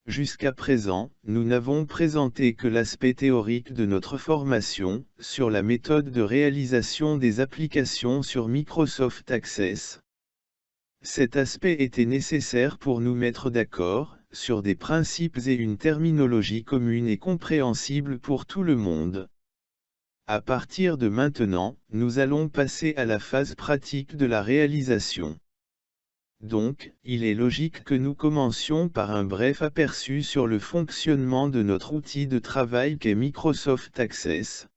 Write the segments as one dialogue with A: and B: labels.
A: Jusqu'à présent, nous n'avons présenté que l'aspect théorique de notre formation, sur la méthode de réalisation des applications sur Microsoft Access. Cet aspect était nécessaire pour nous mettre d'accord, sur des principes et une terminologie commune et compréhensible pour tout le monde. À partir de maintenant, nous allons passer à la phase pratique de la réalisation. Donc, il est logique que nous commencions par un bref aperçu sur le fonctionnement de notre outil de travail qu'est Microsoft Access.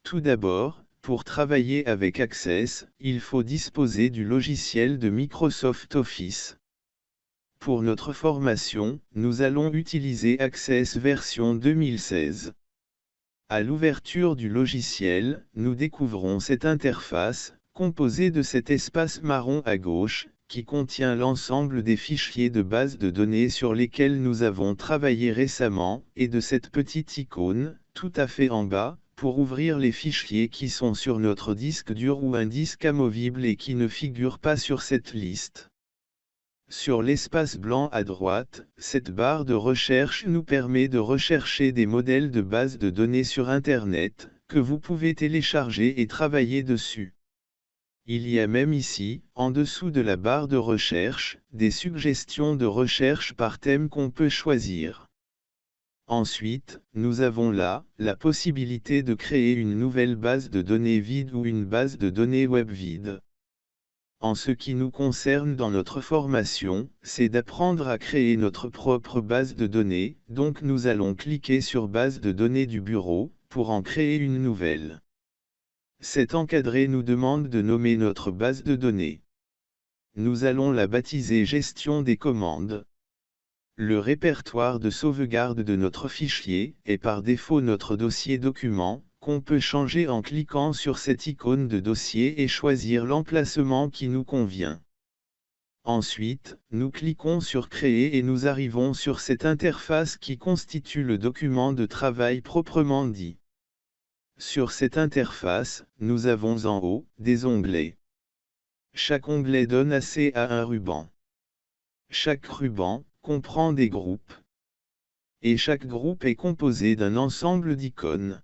A: Tout d'abord, pour travailler avec Access, il faut disposer du logiciel de Microsoft Office. Pour notre formation, nous allons utiliser Access version 2016. À l'ouverture du logiciel, nous découvrons cette interface, composée de cet espace marron à gauche, qui contient l'ensemble des fichiers de base de données sur lesquels nous avons travaillé récemment, et de cette petite icône, tout à fait en bas, pour ouvrir les fichiers qui sont sur notre disque dur ou un disque amovible et qui ne figurent pas sur cette liste. Sur l'espace blanc à droite, cette barre de recherche nous permet de rechercher des modèles de base de données sur Internet, que vous pouvez télécharger et travailler dessus. Il y a même ici, en dessous de la barre de recherche, des suggestions de recherche par thème qu'on peut choisir. Ensuite, nous avons là, la possibilité de créer une nouvelle base de données vide ou une base de données web vide. En ce qui nous concerne dans notre formation, c'est d'apprendre à créer notre propre base de données, donc nous allons cliquer sur Base de données du bureau, pour en créer une nouvelle. Cet encadré nous demande de nommer notre base de données. Nous allons la baptiser Gestion des commandes. Le répertoire de sauvegarde de notre fichier est par défaut notre dossier document, qu'on peut changer en cliquant sur cette icône de dossier et choisir l'emplacement qui nous convient. Ensuite, nous cliquons sur Créer et nous arrivons sur cette interface qui constitue le document de travail proprement dit. Sur cette interface, nous avons en haut, des onglets. Chaque onglet donne accès à un ruban. Chaque ruban comprend des groupes. Et chaque groupe est composé d'un ensemble d'icônes.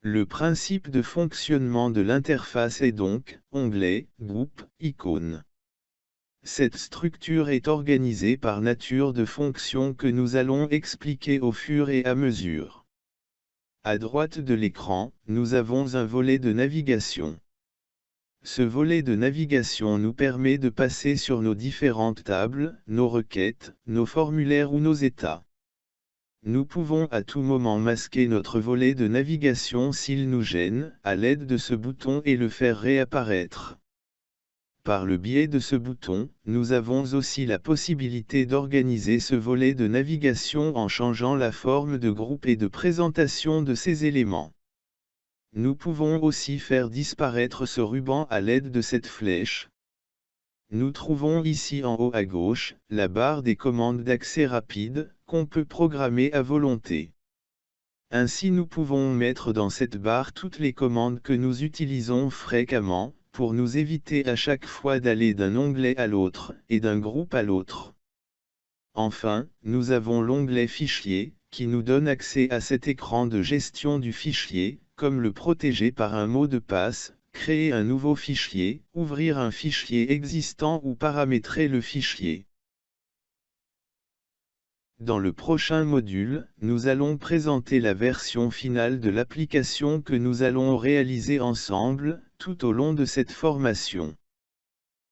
A: Le principe de fonctionnement de l'interface est donc, onglet, groupe, icône. Cette structure est organisée par nature de fonctions que nous allons expliquer au fur et à mesure. À droite de l'écran, nous avons un volet de navigation. Ce volet de navigation nous permet de passer sur nos différentes tables, nos requêtes, nos formulaires ou nos états. Nous pouvons à tout moment masquer notre volet de navigation s'il nous gêne, à l'aide de ce bouton et le faire réapparaître. Par le biais de ce bouton, nous avons aussi la possibilité d'organiser ce volet de navigation en changeant la forme de groupe et de présentation de ces éléments. Nous pouvons aussi faire disparaître ce ruban à l'aide de cette flèche. Nous trouvons ici en haut à gauche, la barre des commandes d'accès rapide, qu'on peut programmer à volonté. Ainsi nous pouvons mettre dans cette barre toutes les commandes que nous utilisons fréquemment, pour nous éviter à chaque fois d'aller d'un onglet à l'autre, et d'un groupe à l'autre. Enfin, nous avons l'onglet Fichier, qui nous donne accès à cet écran de gestion du fichier, comme le protéger par un mot de passe, créer un nouveau fichier, ouvrir un fichier existant ou paramétrer le fichier. Dans le prochain module, nous allons présenter la version finale de l'application que nous allons réaliser ensemble, tout au long de cette formation.